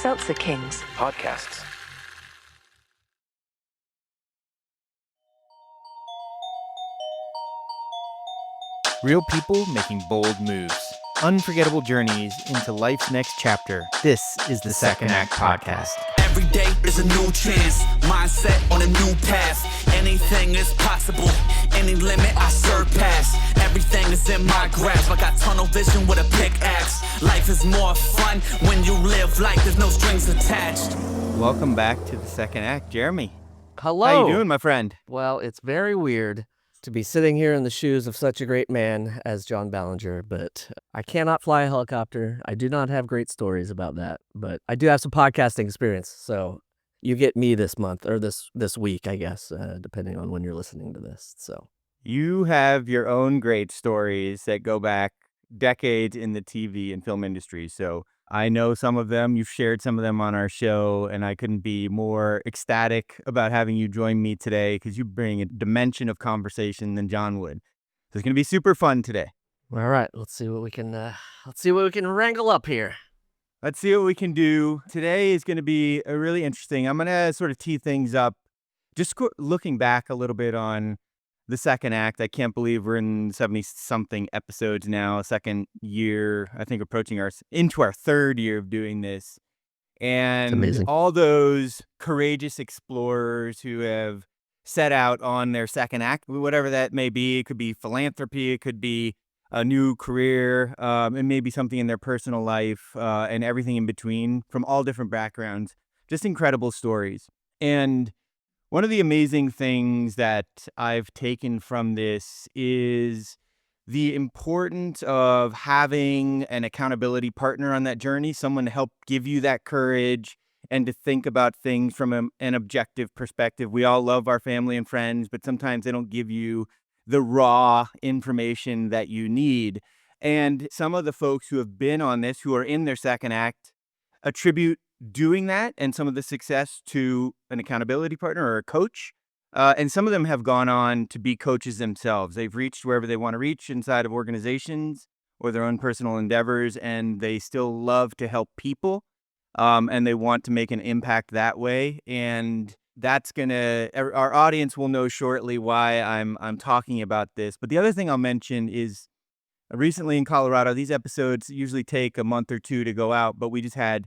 Seltzer Kings podcasts. Real people making bold moves. Unforgettable journeys into life's next chapter. This is the Second Act Podcast. Every day is a new chance. Mindset on a new path. Anything is possible. Any limit I surpass. Everything is in my grasp. I got tunnel vision with a pickaxe. Life is more fun when you live like there's no strings attached. Welcome back to the Second Act, Jeremy. Hello. How you doing, my friend? Well, it's very weird to be sitting here in the shoes of such a great man as John Ballinger, but I cannot fly a helicopter. I do not have great stories about that, but I do have some podcasting experience. So you get me this month or this week, I guess, depending on when you're listening to this. So You have your own great stories that go back decades in the TV and film industry. So I know some of them. You've shared some of them on our show, and I couldn't be more ecstatic about having you join me today because you bring a dimension of conversation than John would. So it's going to be super fun today. all right, let's see what we can wrangle up here. Let's see what we can do. Today is going to be a really interesting. I'm going to sort of tee things up, just looking back a little bit on the second act. I can't believe we're in 70-something episodes now, second year, I think approaching into our third year of doing this. And amazing. All those courageous explorers who have set out on their second act, whatever that may be. It could be philanthropy, it could be a new career, it may be something in their personal life, and everything in between from all different backgrounds. Just incredible stories. And one of the amazing things that I've taken from this is the importance of having an accountability partner on that journey, someone to help give you that courage and to think about things from an objective perspective. We all love our family and friends, but sometimes they don't give you the raw information that you need. And some of the folks who have been on this, who are in their second act, attribute doing that and some of the success to an accountability partner or a coach. And some of them have gone on to be coaches themselves. They've reached wherever they want to reach inside of organizations or their own personal endeavors, and they still love to help people, and they want to make an impact that way. And that's our audience will know shortly why I'm talking about this. But the other thing I'll mention is recently in Colorado, these episodes usually take a month or two to go out, but we just had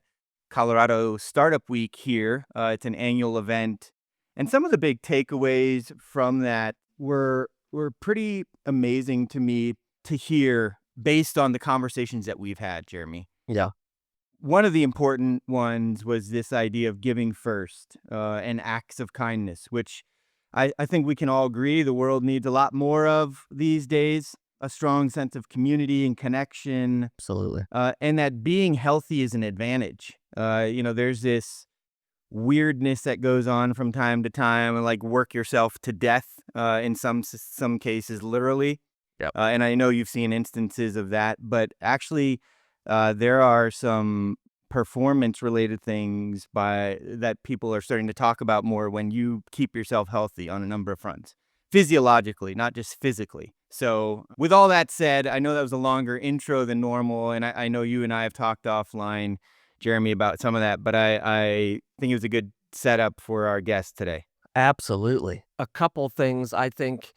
Colorado Startup Week here. It's an annual event. And some of the big takeaways from that were pretty amazing to me to hear based on the conversations that we've had, Jeremy. Yeah. One of the important ones was this idea of giving first and acts of kindness, which I think we can all agree the world needs a lot more of these days. A strong sense of community and connection. Absolutely. And that being healthy is an advantage. There's this weirdness that goes on from time to time, like work yourself to death in some cases, literally. Yep. And I know you've seen instances of that, but actually there are some performance-related things that people are starting to talk about more when you keep yourself healthy on a number of fronts. Physiologically, not just physically. So with all that said, I know that was a longer intro than normal, and I know you and I have talked offline, Jeremy, about some of that, but I think it was a good setup for our guest today. Absolutely. A couple things I think.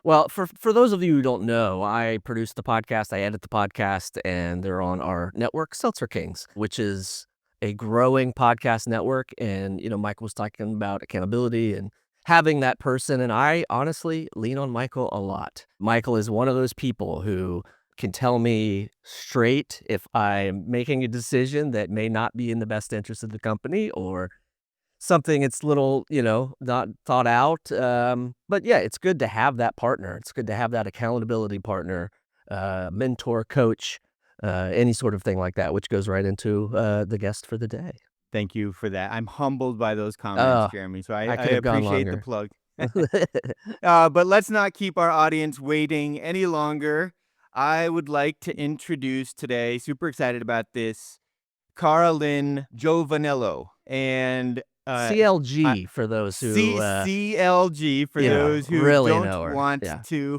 Well, for those of you who don't know, I produce the podcast, I edit the podcast, and they're on our network, Seltzer Kings, which is a growing podcast network. And, Michael was talking about accountability and having that person. And I honestly lean on Michael a lot. Michael is one of those people who can tell me straight if I'm making a decision that may not be in the best interest of the company or something it's little, not thought out. But yeah, it's good to have that partner. It's good to have that accountability partner, mentor, coach, any sort of thing like that, which goes right into the guest for the day. Thank you for that. I'm humbled by those comments, Jeremy. So I could have gone appreciate longer. the plug. But let's not keep our audience waiting any longer. I would like to introduce today, super excited about this, Cara-Lyn Giovanniello. And CLG for those who CLG for those who really don't want to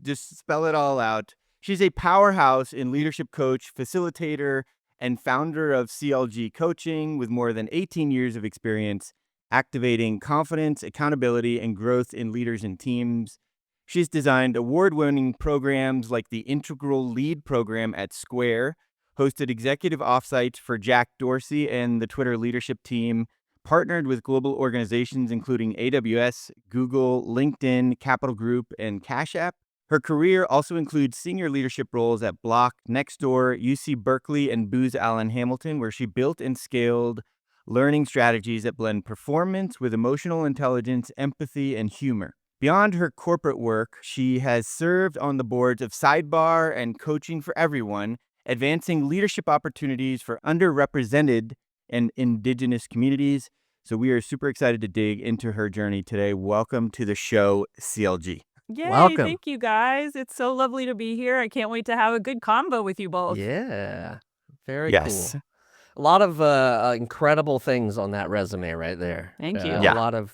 just spell it all out. She's a powerhouse in leadership coach, facilitator, and founder of CLG Coaching with more than 18 years of experience activating confidence, accountability, and growth in leaders and teams. She's designed award-winning programs like the Integral Lead program at Square, hosted executive offsites for Jack Dorsey and the Twitter leadership team, partnered with global organizations including AWS, Google, LinkedIn, Capital Group, and Cash App. Her career also includes senior leadership roles at Block, Nextdoor, UC Berkeley, and Booz Allen Hamilton, where she built and scaled learning strategies that blend performance with emotional intelligence, empathy, and humor. Beyond her corporate work, she has served on the boards of Sidebar and Coaching for Everyone, advancing leadership opportunities for underrepresented and indigenous communities. So we are super excited to dig into her journey today. Welcome to the show, CLG. Yay, Welcome. thank you guys. It's so lovely to be here. I can't wait to have a good combo with you both. Yeah. Very Yes. cool. A lot of incredible things on that resume right there. Thank you. Yeah. A lot of,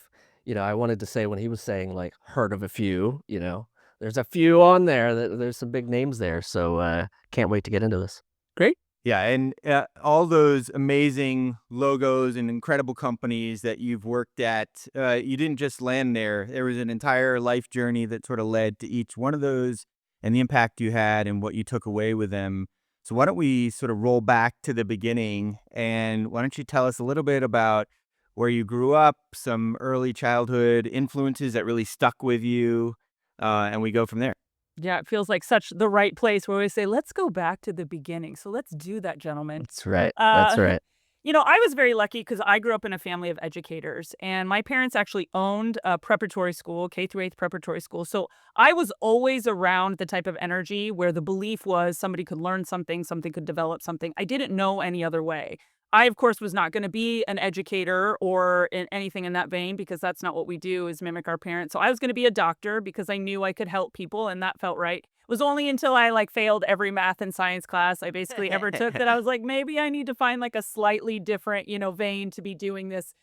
I wanted to say when he was saying like heard of a few, there's a few on there. There's some big names there. So can't wait to get into this. Great. Yeah, and all those amazing logos and incredible companies that you've worked at, you didn't just land there. There was an entire life journey that sort of led to each one of those and the impact you had and what you took away with them. So why don't we sort of roll back to the beginning, and why don't you tell us a little bit about where you grew up, some early childhood influences that really stuck with you, and we go from there. Yeah, it feels like such the right place where we say, let's go back to the beginning. So let's do that, gentlemen. That's right. That's Uh, right. I was very lucky because I grew up in a family of educators, and my parents actually owned a preparatory school, K through 8th preparatory school. So I was always around the type of energy where the belief was somebody could learn something, something could develop something. I didn't know any other way. I, of course, was not going to be an educator or anything in that vein because that's not what we do is mimic our parents. So I was going to be a doctor because I knew I could help people and that felt right. It was only until I failed every math and science class I basically ever took that I was like, maybe I need to find a slightly different, vein to be doing this,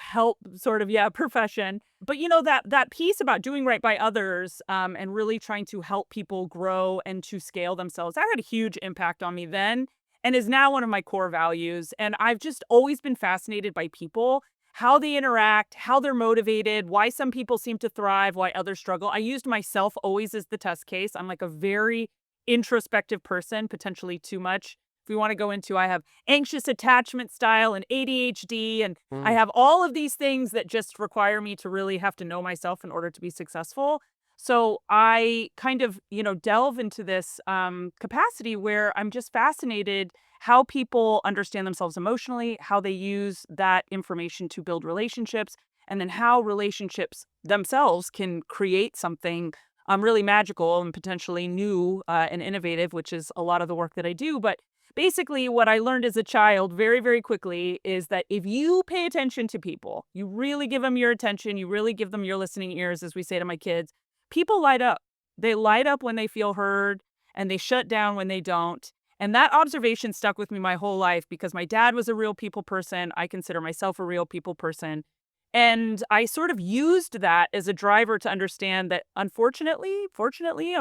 help sort of, profession. But that piece about doing right by others and really trying to help people grow and to scale themselves, that had a huge impact on me then and is now one of my core values. And I've just always been fascinated by people, how they interact, how they're motivated, why some people seem to thrive, why others struggle. I used myself always as the test case. I'm a very introspective person, potentially too much. If we want to go into, I have anxious attachment style and ADHD, and I have all of these things that just require me to really have to know myself in order to be successful. So I kind of, delve into this capacity where I'm just fascinated how people understand themselves emotionally, how they use that information to build relationships, and then how relationships themselves can create something really magical and potentially new and innovative, which is a lot of the work that I do. But basically, what I learned as a child very, very quickly is that if you pay attention to people, you really give them your attention, you really give them your listening ears, as we say to my kids, people light up. They light up when they feel heard and they shut down when they don't. And that observation stuck with me my whole life because my dad was a real people person. I consider myself a real people person. And I sort of used that as a driver to understand that unfortunately, fortunately,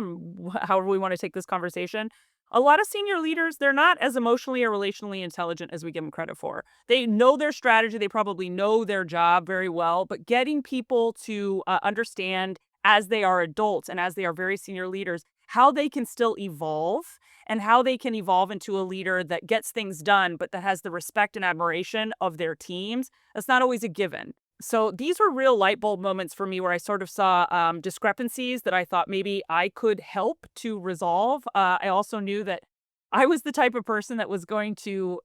however we want to take this conversation, a lot of senior leaders, they're not as emotionally or relationally intelligent as we give them credit for. They know their strategy. They probably know their job very well, but getting people to understand as they are adults and as they are very senior leaders, how they can still evolve and how they can evolve into a leader that gets things done, but that has the respect and admiration of their teams. That's not always a given. So these were real light bulb moments for me where I sort of saw discrepancies that I thought maybe I could help to resolve. I also knew that I was the type of person that was going to,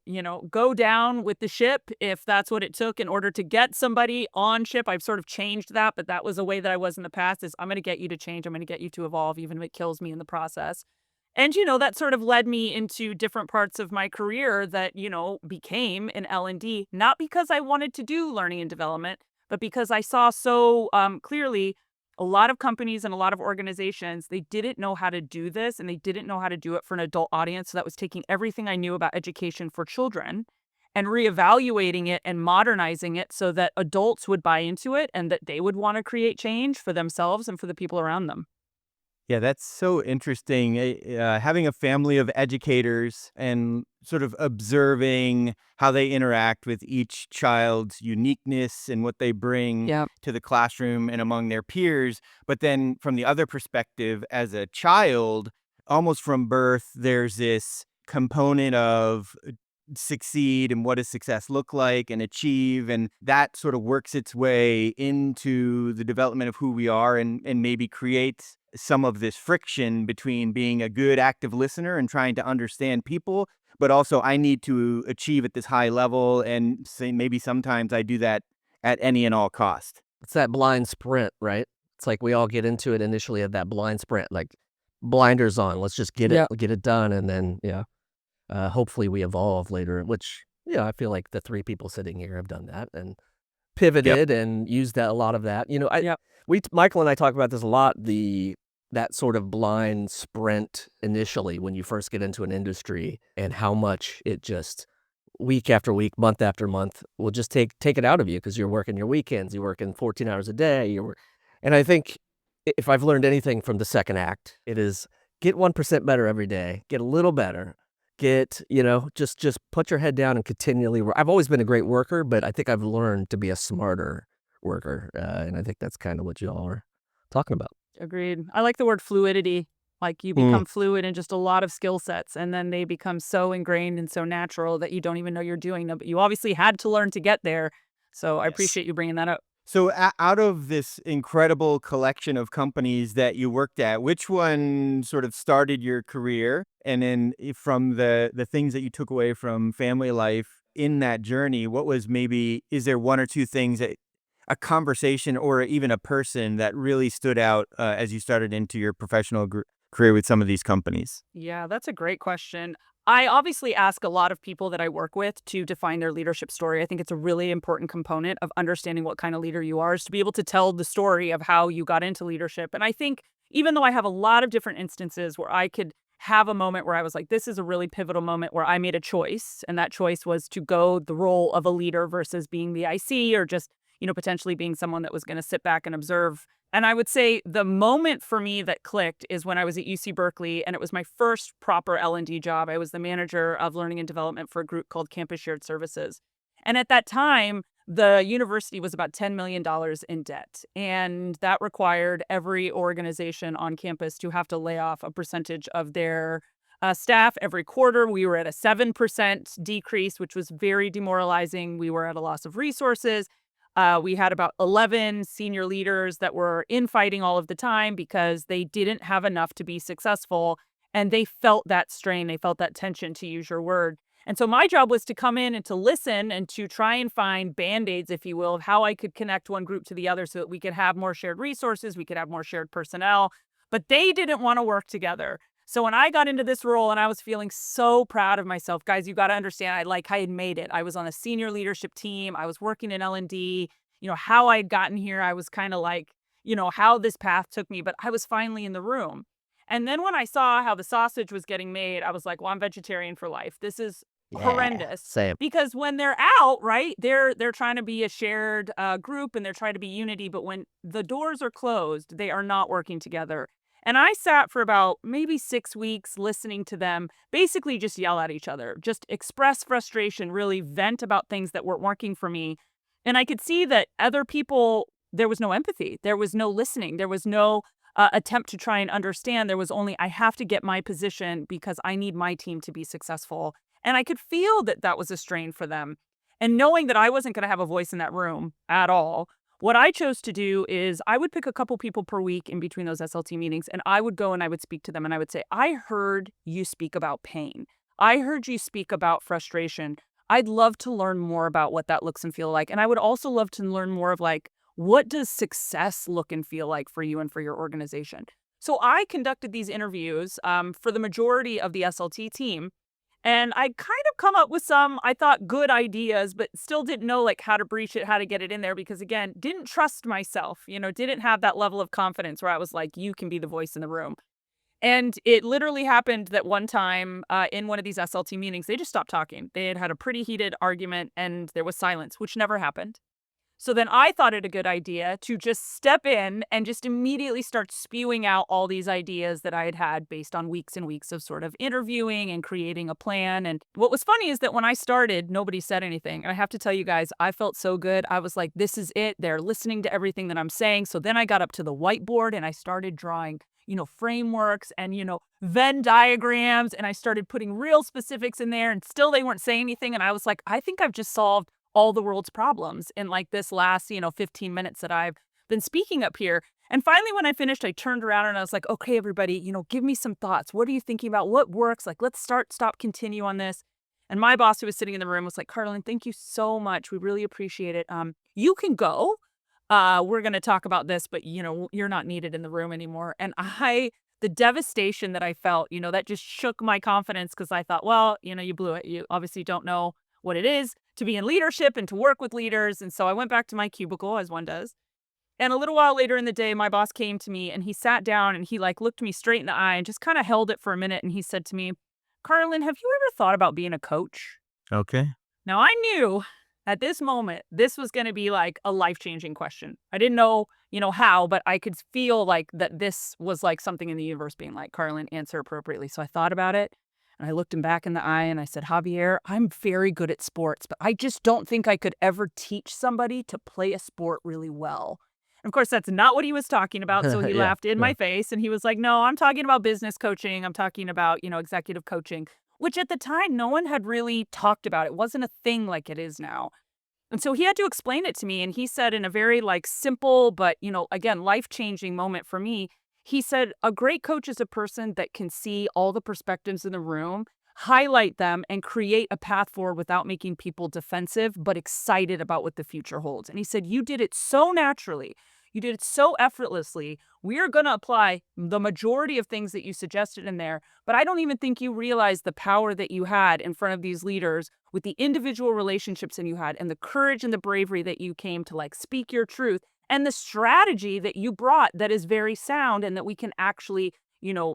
go down with the ship if that's what it took in order to get somebody on ship. I've sort of changed that, but that was a way that I was in the past is I'm going to get you to change. I'm going to get you to evolve, even if it kills me in the process. And, that sort of led me into different parts of my career that, became an L&D, not because I wanted to do learning and development, but because I saw so clearly a lot of companies and a lot of organizations, they didn't know how to do this and they didn't know how to do it for an adult audience. So that was taking everything I knew about education for children and reevaluating it and modernizing it so that adults would buy into it and that they would want to create change for themselves and for the people around them. Yeah, that's so interesting. Having a family of educators and sort of observing how they interact with each child's uniqueness and what they bring Yeah. to the classroom and among their peers. But then from the other perspective, as a child, almost from birth, there's this component of succeed and what does success look like and achieve, and that sort of works its way into the development of who we are, and maybe creates some of this friction between being a good active listener and trying to understand people, but also I need to achieve at this high level, and say maybe sometimes I do that at any and all cost. It's that blind sprint, right? It's like we all get into it initially at that blind sprint, like blinders on. Let's just Yeah. get it done, and then yeah, hopefully we evolve later. Which yeah, I feel like the three people sitting here have done that and Yep. pivoted and used that a lot of that. You know, Yeah. Michael and I talk about this a lot. That sort of blind sprint initially when you first get into an industry, and how much it just week after week, month after month will just take it out of you because you're working your weekends, you're working 14 hours a day. And I think if I've learned anything from the second act, it is get 1% better every day, get a little better, get, just put your head down and continually work. I've always been a great worker, but I think I've learned to be a smarter worker. And I think that's kind of what y'all are talking about. Agreed. I like the word fluidity. Like you Mm, become fluid in just a lot of skill sets, and then they become so ingrained and so natural that you don't even know you're doing them. But you obviously had to learn to get there. So I Yes. appreciate you bringing that up. So, out of this incredible collection of companies that you worked at, which one sort of started your career? And then, from the things that you took away from family life in that journey, what was maybe, is there one or two things that a conversation or even a person that really stood out as you started into your professional career with some of these companies? Yeah, that's a great question. I obviously ask a lot of people that I work with to define their leadership story. I think it's a really important component of understanding what kind of leader you are, is to be able to tell the story of how you got into leadership. And I think even though I have a lot of different instances where I could have a moment where I was like, this is a really pivotal moment where I made a choice, and that choice was to go the role of a leader versus being the IC, or just, potentially being someone that was going to sit back and observe. And I would say the moment for me that clicked is when I was at UC Berkeley, and it was my first proper L&D job. I was the manager of learning and development for a group called Campus Shared Services. And at that time, the university was about $10 million in debt. And that required every organization on campus to have to lay off a percentage of their staff every quarter. We were at a 7% decrease, which was very demoralizing. We were at a loss of resources. We had about 11 senior leaders that were infighting all of the time because they didn't have enough to be successful. And they felt that strain. They felt that tension, to use your word. And so my job was to come in and to listen and to try and find band-aids, if you will, of how I could connect one group to the other so that we could have more shared resources, we could have more shared personnel. But they didn't want to work together. So when I got into this role and I was feeling so proud of myself, guys, you got to understand, I had made it. I was on a senior leadership team. I was working in L&D. How I had gotten here, I was kind of like, how this path took me, but I was finally in the room. And then when I saw how the sausage was getting made, I was like, well, I'm vegetarian for life. This is yeah, horrendous. same. Because when they're out, right, they're trying to be a shared group, and they're trying to be unity. But when the doors are closed, they are not working together. And I sat for about maybe 6 weeks listening to them basically just yell at each other, just express frustration, really vent about things that weren't working for me. And I could see that other people, there was no empathy. There was no listening. There was no attempt to try and understand. There was only, I have to get my position because I need my team to be successful. And I could feel that that was a strain for them. And knowing that I wasn't going to have a voice in that room at all, what I chose to do is I would pick a couple people per week in between those SLT meetings, and I would go and I would speak to them, and I would say, I heard you speak about pain. I heard you speak about frustration. I'd love to learn more about what that looks and feel like. And I would also love to learn more of, like, what does success look and feel like for you and for your organization? So I conducted these interviews for the majority of the SLT team. And I kind of come up with some, I thought, good ideas, but still didn't know, like, how to breach it, how to get it in there, because again, didn't trust myself, didn't have that level of confidence where I was like, you can be the voice in the room. And it literally happened that one time in one of these SLT meetings, they just stopped talking. They had had a pretty heated argument and there was silence, which never happened. So then I thought it a good idea to just step in and just immediately start spewing out all these ideas that I had had based on weeks and weeks of sort of interviewing and creating a plan. And what was funny is that when I started, nobody said anything. And I have to tell you guys, I felt so good. I was like, this is it. They're listening to everything that I'm saying. So then I got up to the whiteboard and I started drawing, frameworks and, Venn diagrams. And I started putting real specifics in there and still they weren't saying anything. And I was like, I think I've just solved all the world's problems in like this last, 15 minutes that I've been speaking up here. And finally, when I finished, I turned around and I was like, okay, everybody, give me some thoughts. What are you thinking about? What works? Like, let's stop, continue on this. And my boss who was sitting in the room was like, Cara-Lyn, thank you so much. We really appreciate it. You can go. We're going to talk about this, but you're not needed in the room anymore. And the devastation that I felt, that just shook my confidence because I thought, well, you blew it. You obviously don't know what it is to be in leadership and to work with leaders. And so I went back to my cubicle as one does. And a little while later in the day, my boss came to me and he sat down and he looked me straight in the eye and just kind of held it for a minute. And he said to me, Cara-Lyn, have you ever thought about being a coach? Okay. Now I knew at this moment, this was going to be like a life-changing question. I didn't know, how, but I could feel like that this was like something in the universe being like, Cara-Lyn, answer appropriately. So I thought about it. And I looked him back in the eye and I said, Javier, I'm very good at sports, but I just don't think I could ever teach somebody to play a sport really well. And of course, that's not what he was talking about. So he Yeah, laughed in yeah. my face and he was like, no, I'm talking about business coaching. I'm talking about, executive coaching, which at the time, no one had really talked about. It wasn't a thing like it is now. And so he had to explain it to me. And he said in a very simple, but, again, life-changing moment for me, he said, a great coach is a person that can see all the perspectives in the room, highlight them, and create a path forward without making people defensive, but excited about what the future holds. And he said, you did it so naturally. You did it so effortlessly. We are going to apply the majority of things that you suggested in there, but I don't even think you realize the power that you had in front of these leaders with the individual relationships that you had and the courage and the bravery that you came to speak your truth and the strategy that you brought that is very sound and that we can actually,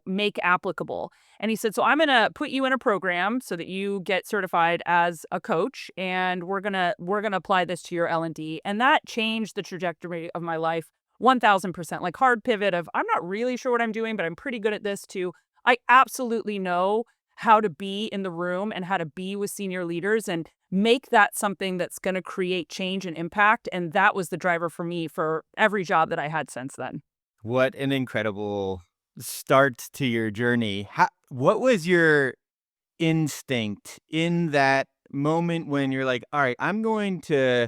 make applicable. And he said, so I'm going to put you in a program so that you get certified as a coach and we're going to apply this to your L&D. And that changed the trajectory of my life 1000%. Like hard pivot of I'm not really sure what I'm doing, but I'm pretty good at this too. I absolutely know how to be in the room and how to be with senior leaders and make that something that's going to create change and impact. And that was the driver for me for every job that I had since then. What an incredible start to your journey. What was your instinct in that moment when you're like, all right, I'm going to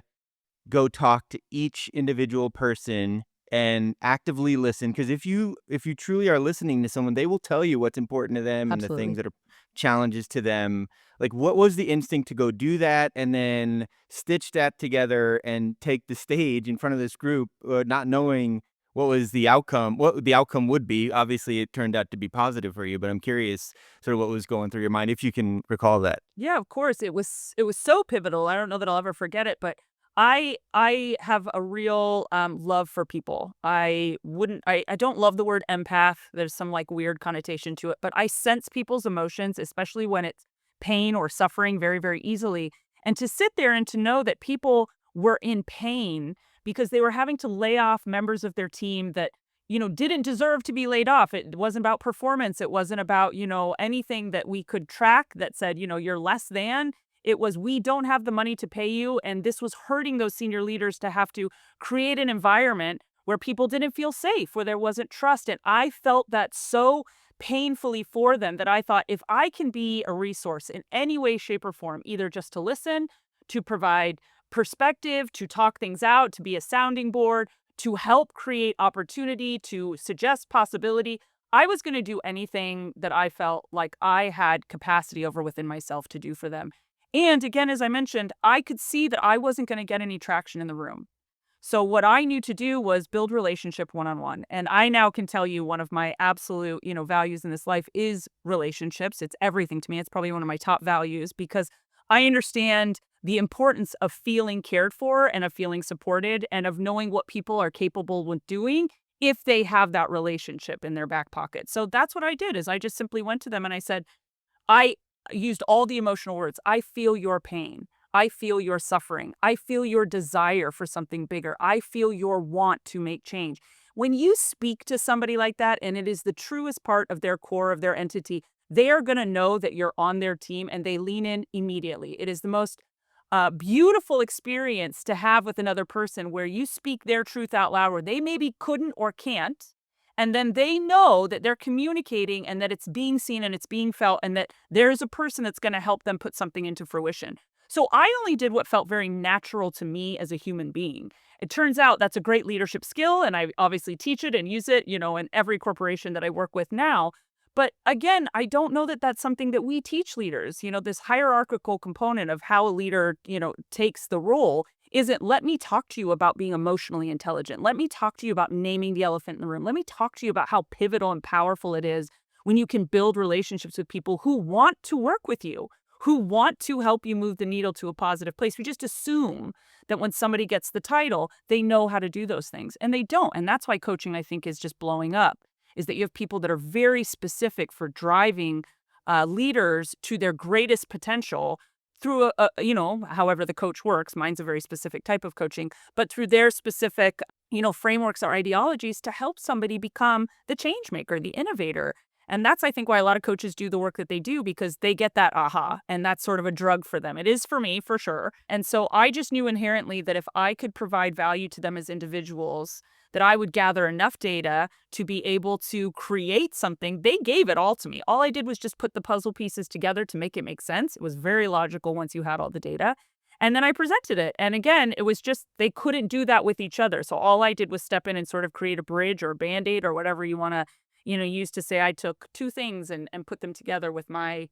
go talk to each individual person and actively listen? Because if you truly are listening to someone, they will tell you what's important to them and the things Absolutely. that are challenges to them. Like, what was the instinct to go do that and then stitch that together and take the stage in front of this group, not knowing what the outcome would be? Obviously, it turned out to be positive for you, but I'm curious sort of what was going through your mind, if you can recall that. Yeah, of course. It was so pivotal. I don't know that I'll ever forget it, but I have a real love for people. I don't love the word empath. There's some weird connotation to it, but I sense people's emotions, especially when it's pain or suffering very, very easily. And to sit there and to know that people were in pain because they were having to lay off members of their team that, didn't deserve to be laid off. It wasn't about performance. It wasn't about, anything that we could track that said, you're less than. It was, we don't have the money to pay you. And this was hurting those senior leaders to have to create an environment where people didn't feel safe, where there wasn't trust. And I felt that so painfully for them that I thought, if I can be a resource in any way, shape, or form, either just to listen, to provide perspective, to talk things out, to be a sounding board, to help create opportunity, to suggest possibility, I was going to do anything that I felt like I had capacity over within myself to do for them. And again, as I mentioned, I could see that I wasn't going to get any traction in the room. So what I knew to do was build relationship one-on-one. And I now can tell you one of my absolute, values in this life is relationships. It's everything to me. It's probably one of my top values because I understand the importance of feeling cared for and of feeling supported and of knowing what people are capable of doing if they have that relationship in their back pocket. So that's what I did is I just simply went to them and I said, I used all the emotional words. I feel your pain. I feel your suffering. I feel your desire for something bigger. I feel your want to make change. When you speak to somebody like that, and it is the truest part of their core, of their entity, they are going to know that you're on their team and they lean in immediately. It is the most beautiful experience to have with another person where you speak their truth out loud, where they maybe couldn't or can't. And then they know that they're communicating and that it's being seen and it's being felt and that there's a person that's going to help them put something into fruition. So I only did what felt very natural to me as a human being. It turns out that's a great leadership skill, and I obviously teach it and use it, in every corporation that I work with now. But again, I don't know that that's something that we teach leaders. This hierarchical component of how a leader, takes the role isn't, let me talk to you about being emotionally intelligent. Let me talk to you about naming the elephant in the room. Let me talk to you about how pivotal and powerful it is when you can build relationships with people who want to work with you, who want to help you move the needle to a positive place. We just assume that when somebody gets the title, they know how to do those things, and they don't. And that's why coaching, I think, is just blowing up, is that you have people that are very specific for driving leaders to their greatest potential through however the coach works. Mine's a very specific type of coaching, but through their specific, frameworks or ideologies to help somebody become the change maker, the innovator. And that's, I think, why a lot of coaches do the work that they do, because they get that aha, and that's sort of a drug for them. It is for me, for sure. And so I just knew inherently that if I could provide value to them as individuals, that I would gather enough data to be able to create something. They gave it all to me. All I did was just put the puzzle pieces together to make it make sense. It was very logical once you had all the data. And then I presented it. And again, it was just, they couldn't do that with each other. So all I did was step in and sort of create a bridge or a Band-Aid or whatever you want to used to say. I took two things and put them together with my,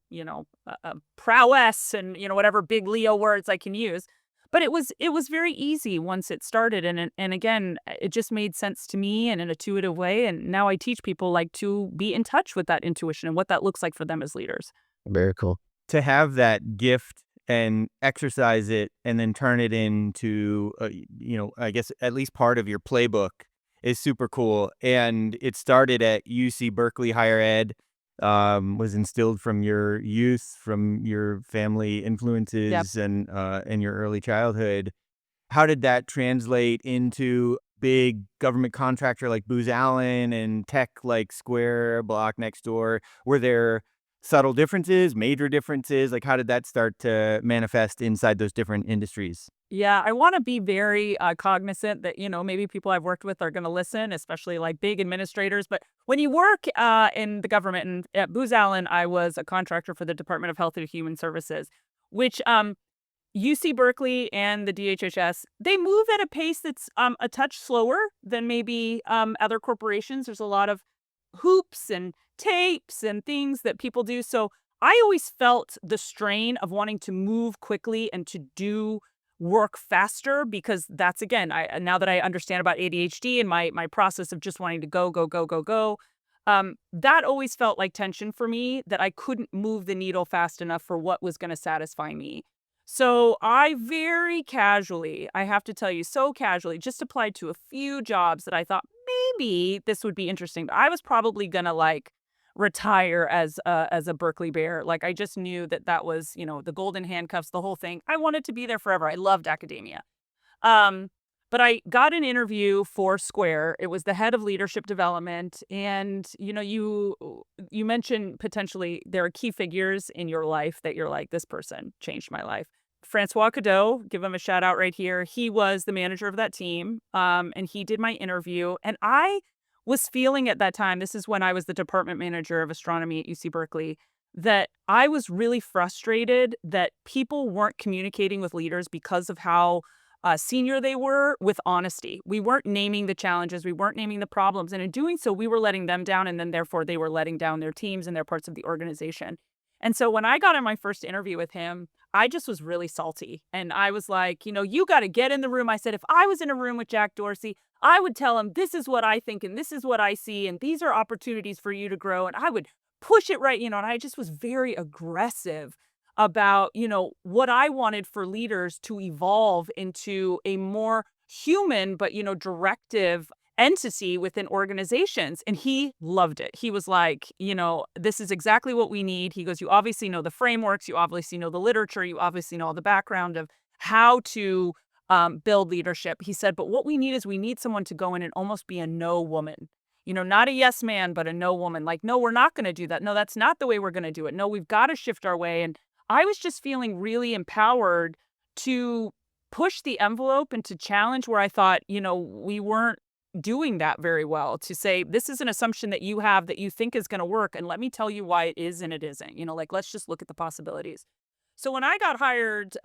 prowess and, whatever big Leo words I can use. But it was very easy once it started. And again, it just made sense to me in an intuitive way. And now I teach people to be in touch with that intuition and what that looks like for them as leaders. Very cool. To have that gift and exercise it and then turn it into, I guess at least part of your playbook is super cool. And it started at UC Berkeley Higher Ed, was instilled from your youth, from your family influences, and your early childhood. How did that translate into big government contractor like Booz Allen and tech like Square, Block, Nextdoor? Were there subtle differences, major differences? Like, how did that start to manifest inside those different industries? Yeah, I want to be very cognizant that, maybe people I've worked with are going to listen, especially big administrators. But when you work in the government, and at Booz Allen, I was a contractor for the Department of Health and Human Services, which UC Berkeley and the DHHS, they move at a pace that's a touch slower than maybe other corporations. There's a lot of hoops and tapes and things that people do. So I always felt the strain of wanting to move quickly and to do work faster, because that's, again, now that I understand about ADHD and my process of just wanting to go, go, go, go, go, that always felt like tension for me, that I couldn't move the needle fast enough for what was going to satisfy me. So I very casually, I have to tell you, so casually, just applied to a few jobs that I thought maybe this would be interesting. But I was probably going to retire as a Berkeley Bear. I just knew that was, the golden handcuffs, the whole thing. I wanted to be there forever. I loved academia. But I got an interview for Square. It was the head of leadership development. And, you mentioned potentially there are key figures in your life that you're like, this person changed my life. Francois Cadeau, give him a shout out right here. He was the manager of that team. And he did my interview. And I was feeling at that time, this is when I was the department manager of astronomy at UC Berkeley, that I was really frustrated that people weren't communicating with leaders because of how senior they were with honesty. We weren't naming the challenges. We weren't naming the problems. And in doing so, we were letting them down. And then therefore, they were letting down their teams and their parts of the organization. And so when I got in my first interview with him, I just was really salty. And I was like, you got to get in the room. I said, if I was in a room with Jack Dorsey, I would tell him, this is what I think, and this is what I see, and these are opportunities for you to grow. And I would push it right, and I just was very aggressive about, what I wanted for leaders to evolve into a more human, but, directive entity within organizations. And he loved it. He was like, this is exactly what we need. He goes, you obviously know the frameworks, you obviously know the literature, you obviously know all the background of how to build leadership. He said, but what we need is we need someone to go in and almost be a no woman. Not a yes man, but a no woman. Like, no, we're not going to do that. No, that's not the way we're going to do it. No, we've got to shift our way. And I was just feeling really empowered to push the envelope and to challenge where I thought, we weren't doing that very well, to say, this is an assumption that you have that you think is going to work. And let me tell you why it is and it isn't. Like, let's just look at the possibilities. So when I got hired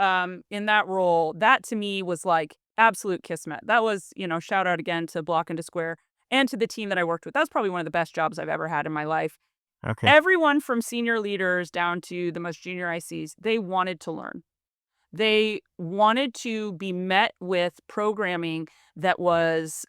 in that role, that to me was like absolute kismet. That was, shout out again to Block and to Square and to the team that I worked with. That was probably one of the best jobs I've ever had in my life. Okay. Everyone from senior leaders down to the most junior ICs, they wanted to learn. They wanted to be met with programming that was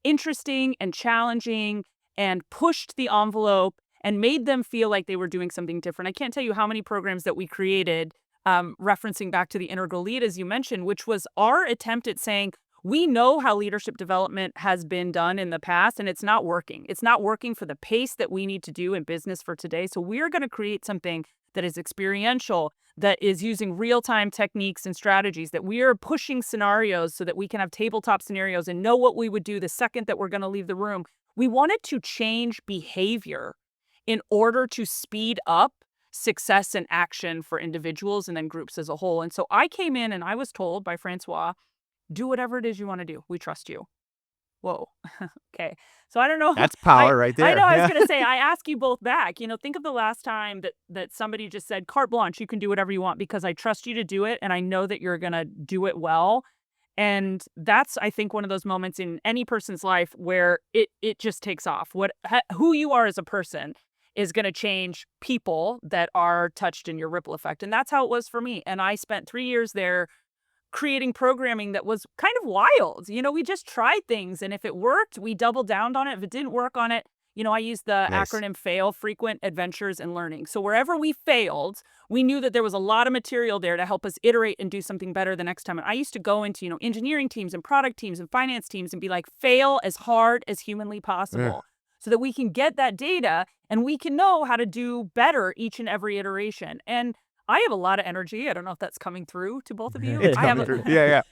interesting and challenging and pushed the envelope and made them feel like they were doing something different. I can't tell you how many programs that we created, referencing back to the Integral Lead, as you mentioned, which was our attempt at saying, we know how leadership development has been done in the past, and it's not working. It's not working for the pace that we need to do in business for today. So we're going to create something that is experiential, that is using real-time techniques and strategies, that we are pushing scenarios so that we can have tabletop scenarios and know what we would do the second that we're going to leave the room. We wanted to change behavior in order to speed up success and action for individuals and then groups as a whole. And so I came in and I was told by Francois, do whatever it is you want to do. We trust you. Whoa. Okay. So I don't know. That's power right there. I know. I was Yeah. going to say, I ask you both back, think of the last time that somebody just said, carte blanche, you can do whatever you want because I trust you to do it. And I know that you're going to do it well. And that's, I think, one of those moments in any person's life where it just takes off. Who you are as a person is going to change people that are touched in your ripple effect. And that's how it was for me. And I spent 3 years there creating programming that was kind of wild. We just tried things. And if it worked, we doubled down on it. If it didn't work on it, I used the Nice. acronym FAIL, frequent adventures and learning. So wherever we failed, we knew that there was a lot of material there to help us iterate and do something better the next time. And I used to go into, engineering teams and product teams and finance teams and be like, fail as hard as humanly possible so that we can get that data and we can know how to do better each and every iteration. And I have a lot of energy. I don't know if that's coming through to both of you. It's I have coming through. Yeah.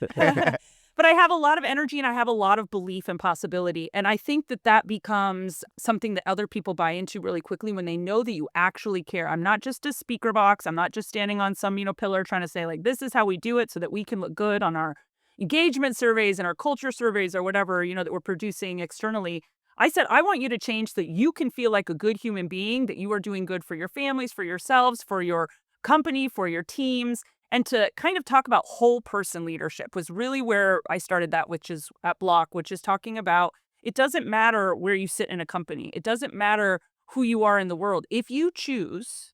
but I have a lot of energy and I have a lot of belief and possibility. And I think that becomes something that other people buy into really quickly when they know that you actually care. I'm not just a speaker box. I'm not just standing on some, pillar trying to say like, this is how we do it so that we can look good on our engagement surveys and our culture surveys or whatever, that we're producing externally. I said, I want you to change so that you can feel like a good human being, that you are doing good for your families, for yourselves, for your company, for your teams, and to kind of talk about whole person leadership was really where I started that, which is at Block, which is talking about it doesn't matter where you sit in a company. It doesn't matter who you are in the world. If you choose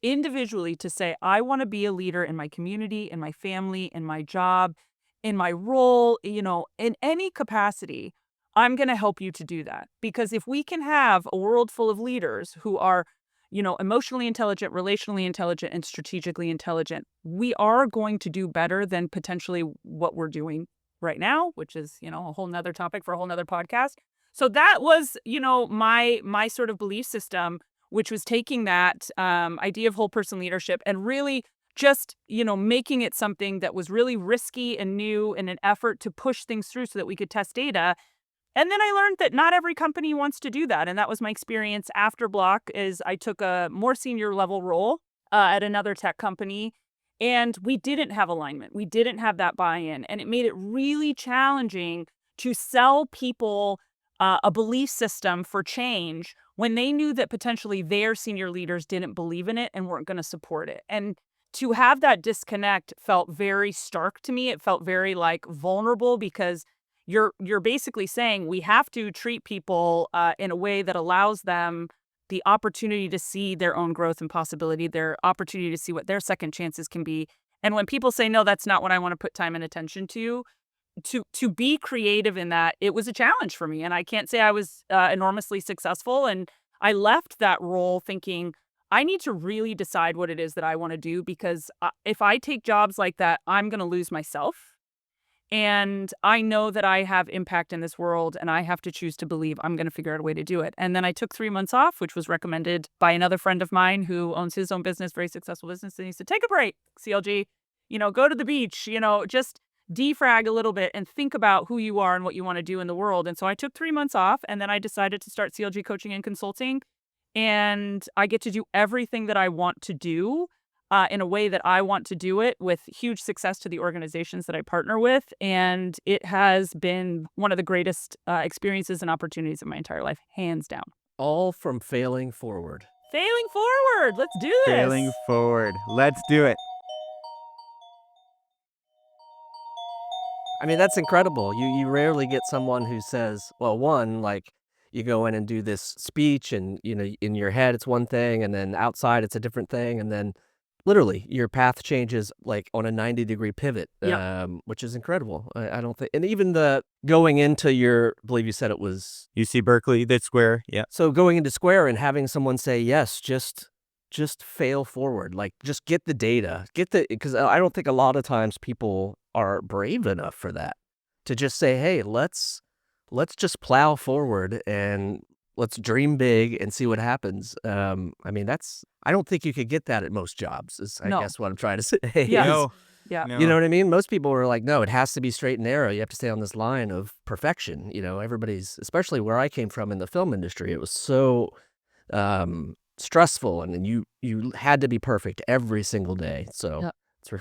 individually to say, I want to be a leader in my community, in my family, in my job, in my role, in any capacity, I'm going to help you to do that. Because if we can have a world full of leaders who are emotionally intelligent, relationally intelligent, and strategically intelligent, we are going to do better than potentially what we're doing right now, which is, a whole nother topic for a whole nother podcast. So that was, my sort of belief system, which was taking that idea of whole person leadership and really just, making it something that was really risky and new in an effort to push things through so that we could test data. And then I learned that not every company wants to do that. And that was my experience after Block is I took a more senior level role at another tech company. And we didn't have alignment. We didn't have that buy-in. And it made it really challenging to sell people a belief system for change when they knew that potentially their senior leaders didn't believe in it and weren't going to support it. And to have that disconnect felt very stark to me. It felt very vulnerable because you're basically saying we have to treat people in a way that allows them the opportunity to see their own growth and possibility, their opportunity to see what their second chances can be. And when people say, no, that's not what I want to put time and attention to be creative in that, it was a challenge for me. And I can't say I was enormously successful. And I left that role thinking, I need to really decide what it is that I want to do, because if I take jobs like that, I'm going to lose myself. And I know that I have impact in this world, and I have to choose to believe I'm going to figure out a way to do it. And then I took 3 months off, which was recommended by another friend of mine who owns his own business, very successful business. And he said, take a break, CLG, go to the beach, just defrag a little bit and think about who you are and what you want to do in the world. And so I took 3 months off, and then I decided to start CLG Coaching and Consulting. And I get to do everything that I want to do in a way that I want to do it, with huge success to the organizations that I partner with. And it has been one of the greatest experiences and opportunities of my entire life, hands down. All from failing forward. Failing forward. Let's do this. Failing forward. Let's do it. I mean, that's incredible. You rarely get someone who says, well, one, like, you go in and do this speech and, in your head it's one thing, and then outside it's a different thing, and then literally your path changes like on a 90-degree pivot, Yep. which is incredible. I don't think, and even the going into I believe you said it was, UC Berkeley, that's Square. Yeah. so going into Square and having someone say, yes, just fail forward, like just get the data, because I don't think a lot of times people are brave enough for that, to just say, hey, let's just plow forward and let's dream big and see what happens. I mean, I don't think you could get that at most jobs, is I No. guess what I'm trying to say. Yes. No. Yeah. No. You know what I mean? Most people are like, no, it has to be straight and narrow. You have to stay on this line of perfection. Everybody's, especially where I came from in the film industry, it was so stressful, and then you had to be perfect every single day. So Yeah.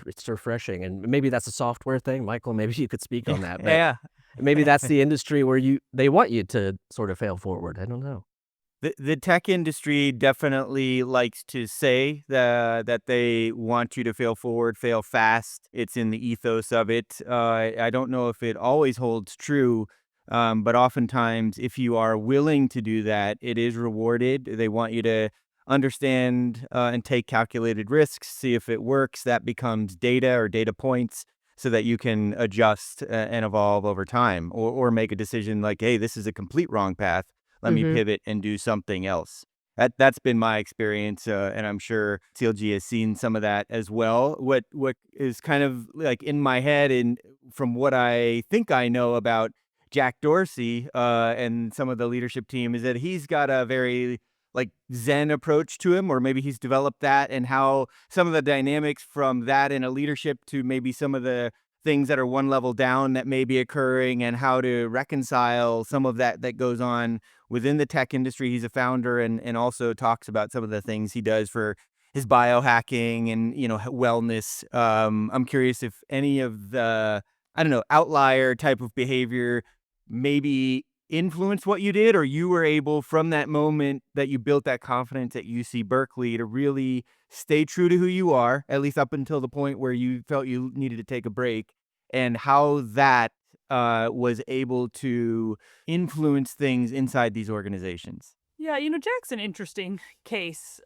it's refreshing, and maybe that's a software thing. Michael, maybe you could speak on that. But Yeah. maybe that's the industry where they want you to sort of fail forward. I don't know. The tech industry definitely likes to say that they want you to fail forward, fail fast. It's in the ethos of it. I don't know if it always holds true, but oftentimes, if you are willing to do that, it is rewarded. They want you to understand and take calculated risks, see if it works. That becomes data or data points, so that you can adjust and evolve over time, or make a decision like, hey, this is a complete wrong path. Let me Mhm. pivot and do something else. That's been my experience, and I'm sure CLG has seen some of that as well. What is kind of like in my head, and from what I think I know about Jack Dorsey and some of the leadership team, is that he's got a very like Zen approach to him, or maybe he's developed that, and how some of the dynamics from that in a leadership to maybe some of the things that are one level down that may be occurring, and how to reconcile some of that goes on within the tech industry. He's a founder, and also talks about some of the things he does for his biohacking and wellness. I'm curious if any of the, I don't know, outlier type of behavior maybe influenced what you did, or you were able, from that moment that you built that confidence at UC Berkeley, to really stay true to who you are, at least up until the point where you felt you needed to take a break, and how that was able to influence things inside these organizations. Yeah, Jack's an interesting case.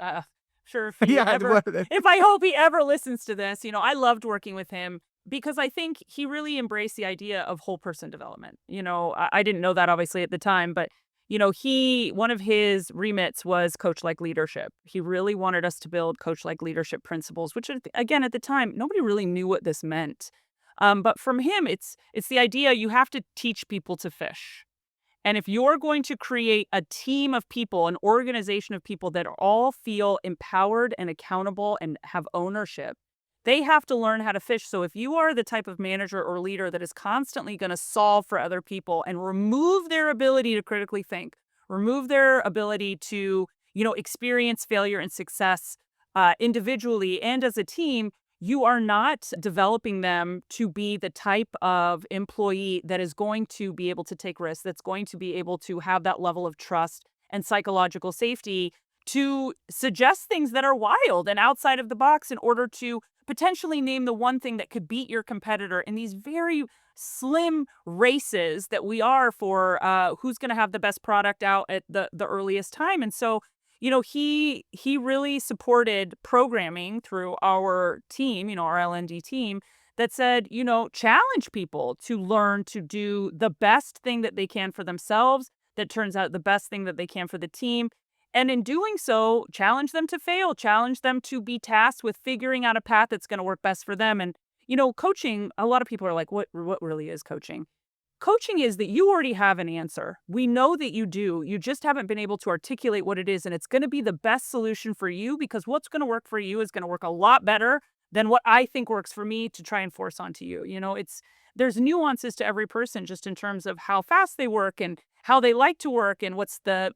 Sure, if he Yeah, ever, if I hope he ever listens to this, I loved working with him because I think he really embraced the idea of whole person development. I didn't know that obviously at the time, but one of his remits was coach-like leadership. He really wanted us to build coach-like leadership principles, which again at the time nobody really knew what this meant. But from him, it's the idea you have to teach people to fish. And if you're going to create a team of people, an organization of people that all feel empowered and accountable and have ownership, they have to learn how to fish. So if you are the type of manager or leader that is constantly going to solve for other people and remove their ability to critically think, remove their ability to, experience failure and success individually and as a team, you are not developing them to be the type of employee that is going to be able to take risks, that's going to be able to have that level of trust and psychological safety to suggest things that are wild and outside of the box in order to potentially name the one thing that could beat your competitor in these very slim races that we are for who's going to have the best product out at the earliest time. And so he really supported programming through our team, our L&D team, that said, challenge people to learn to do the best thing that they can for themselves, that turns out the best thing that they can for the team. And in doing so, challenge them to fail, challenge them to be tasked with figuring out a path that's going to work best for them. And, Coaching, a lot of people are like, what really is coaching? Coaching is that you already have an answer. We know that you do. You just haven't been able to articulate what it is. And it's going to be the best solution for you because what's going to work for you is going to work a lot better than what I think works for me to try and force onto you. There's nuances to every person just in terms of how fast they work and how they like to work and what's the,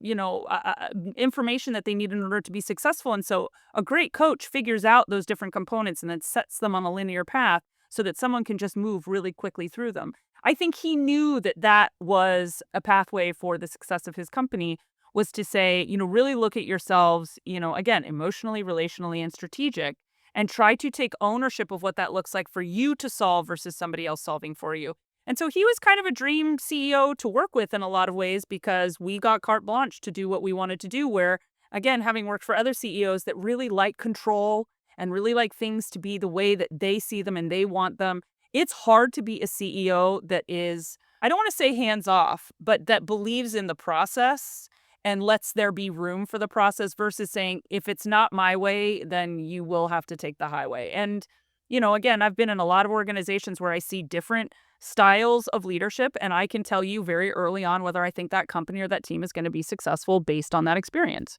information that they need in order to be successful. And so a great coach figures out those different components and then sets them on a linear path so that someone can just move really quickly through them. I think he knew that that was a pathway for the success of his company was to say, really look at yourselves, again, emotionally, relationally, and strategic, and try to take ownership of what that looks like for you to solve versus somebody else solving for you. And so he was kind of a dream CEO to work with in a lot of ways because we got carte blanche to do what we wanted to do, where, again, having worked for other CEOs that really like control and really like things to be the way that they see them and they want them, it's hard to be a CEO that is, I don't want to say hands off, but that believes in the process and lets there be room for the process versus saying, if it's not my way, then you will have to take the highway. And, again, I've been in a lot of organizations where I see different styles of leadership, and I can tell you very early on whether I think that company or that team is going to be successful based on that experience.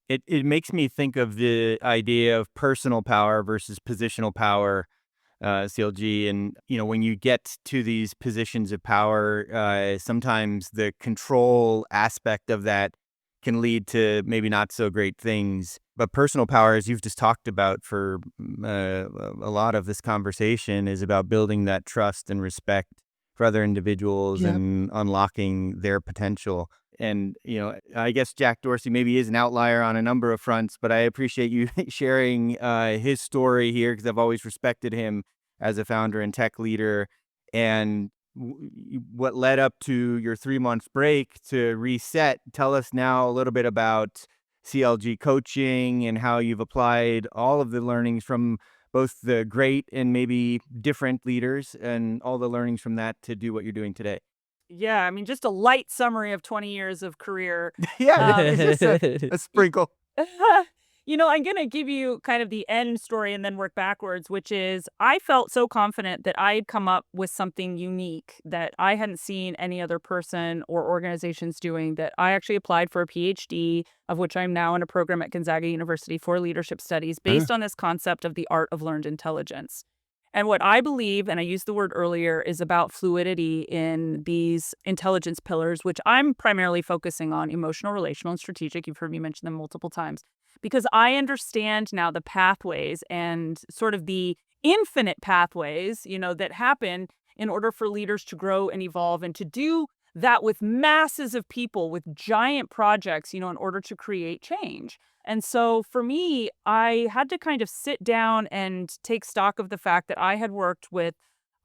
It makes me think of the idea of personal power versus positional power, CLG. And, when you get to these positions of power, sometimes the control aspect of that can lead to maybe not so great things. But personal power, as you've just talked about for a lot of this conversation, is about building that trust and respect for other individuals Yep. and unlocking their potential. And, I guess Jack Dorsey maybe is an outlier on a number of fronts, but I appreciate you sharing his story here because I've always respected him as a founder and tech leader. And what led up to your 3 months break to reset. Tell us now a little bit about CLG coaching and how you've applied all of the learnings from both the great and maybe different leaders and all the learnings from that to do what you're doing today. Yeah, I mean, just a light summary of 20 years of career. Yeah, Um, it's just a sprinkle. I'm going to give you kind of the end story and then work backwards, which is I felt so confident that I had come up with something unique that I hadn't seen any other person or organizations doing, that I actually applied for a PhD, of which I'm now in a program at Gonzaga University for leadership studies based on this concept of the art of learned intelligence. And what I believe, and I used the word earlier, is about fluidity in these intelligence pillars, which I'm primarily focusing on emotional, relational, and strategic. You've heard me mention them multiple times because I understand now the pathways and sort of the infinite pathways, that happen in order for leaders to grow and evolve and to do that with masses of people, with giant projects, in order to create change. And so for me, I had to kind of sit down and take stock of the fact that I had worked with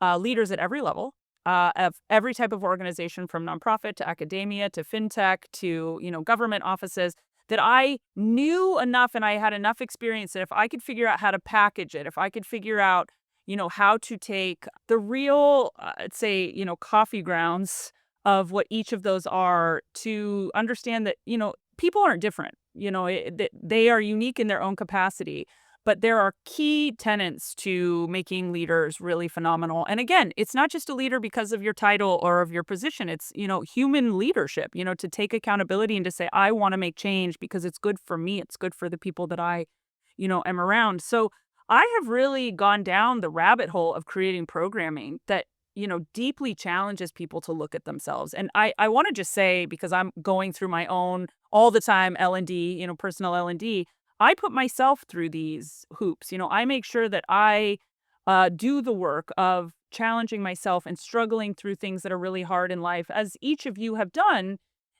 leaders at every level, of every type of organization, from nonprofit to academia to fintech to, government offices, that I knew enough and I had enough experience that if I could figure out how to package it, if I could figure out, how to take the real, say, coffee grounds of what each of those are to understand that, people aren't different. They are unique in their own capacity, but there are key tenets to making leaders really phenomenal. And again, it's not just a leader because of your title or of your position. It's, human leadership, to take accountability and to say, I want to make change because it's good for me. It's good for the people that I, am around. So I have really gone down the rabbit hole of creating programming that deeply challenges people to look at themselves. And I want to just say, because I'm going through my own all the time L&D, personal L&D, I put myself through these hoops. I make sure that I do the work of challenging myself and struggling through things that are really hard in life, as each of you have done.